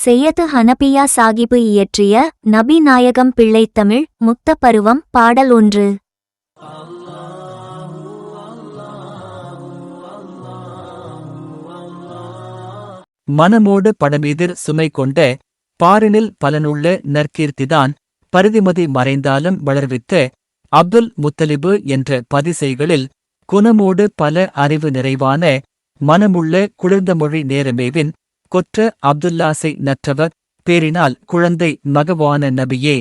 செய்யது ஹனபியா சாகிபு இயற்றிய நபி நாயகம் பிள்ளைத்தமிழ் முக்த பருவம் பாடல் 1. மனமோடு படமீதிர் சுமை கொண்ட பாரினில் பலனுள்ள நற்கீர்த்திதான் பரிதிமதி மறைந்தாலும் வளர்வித்த அப்துல் முத்தலிபு என்ற பதிசைகளில் குணமோடு பல அறிவு நிறைவான மனமுள்ள குளிர்ந்தமொழி நேரமேவின் கொற்ற அப்துல்லாசை நற்றவர் பேரினால் குழந்தை மகவான நபியே.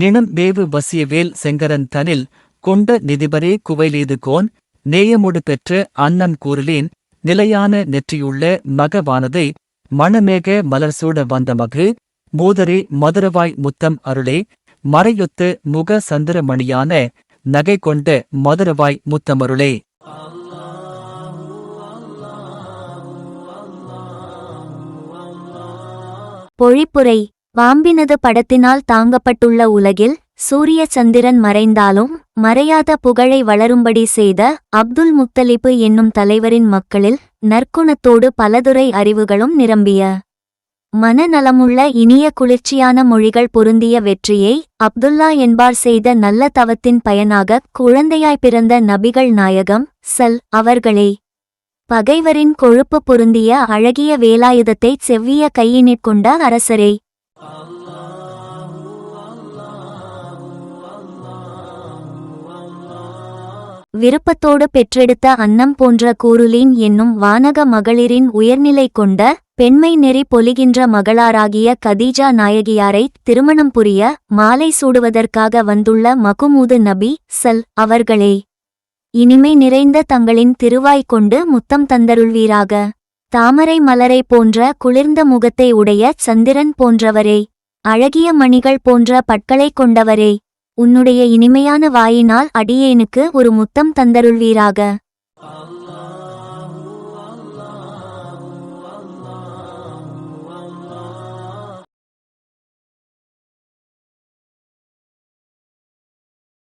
நிணம் வேவு வசியவேல் செங்கரன் தனில் கொண்ட நிதிபரே குவைலீது கோன் நேயமொடு பெற்ற அன்னம் கூறலேன் நிலையான நெற்றியுள்ள மகவானதை மணமேக மலர்சூட வந்த மகு மூதரே மதுரவாய் முத்தம் அருளே மறையொத்து முக சந்திரமணியான நகை கொண்ட மதுரவாய் முத்தமருளே. பொழிப்புரை. பாம்பினது படத்தினால் தாங்கப்பட்டுள்ள உலகில் சூரிய சந்திரன் மறைந்தாலும் மறையாத புகழை வளரும்படி செய்த அப்துல் முத்தலிபு என்னும் தலைவரின் மக்களில் நற்குணத்தோடு பலதுறை அறிவுகளும் நிரம்பிய மனநலமுள்ள இனிய குளிர்ச்சியான மொழிகள் பொருந்திய வெற்றியை அப்துல்லா என்பார் செய்த நல்ல தவத்தின் பயனாக குழந்தையாய் பிறந்த நபிகள் நாயகம் அவர்களே. பகைவரின் கொழுப்பு பொருந்திய அழகிய வேலாயுதத்தை செவ்விய கையினிற்கொண்ட அரசரே. விருப்பத்தோடு பெற்றெடுத்த அன்னம் போன்ற கூருலீன் என்னும் வானக மகளிரின் உயர்நிலை கொண்ட பெண்மை நெறி பொலிகின்ற மகளாராகிய கதீஜா நாயகியாரை திருமணம் புரிய மாலை சூடுவதற்காக வந்துள்ள மகுமூது நபி அவர்களே. இனிமை நிறைந்த தங்களின் திருவாய் கொண்டு முத்தம் தந்தருள்வீராக. தாமரை மலரை போன்ற குளிர்ந்த முகத்தை உடைய சந்திரன் போன்றவரே. அழகிய மணிகள் போன்ற பற்களை கொண்டவரே. உன்னுடைய இனிமையான வாயினால் அடியேனுக்கு ஒரு முத்தம் தந்தருள்வீராக.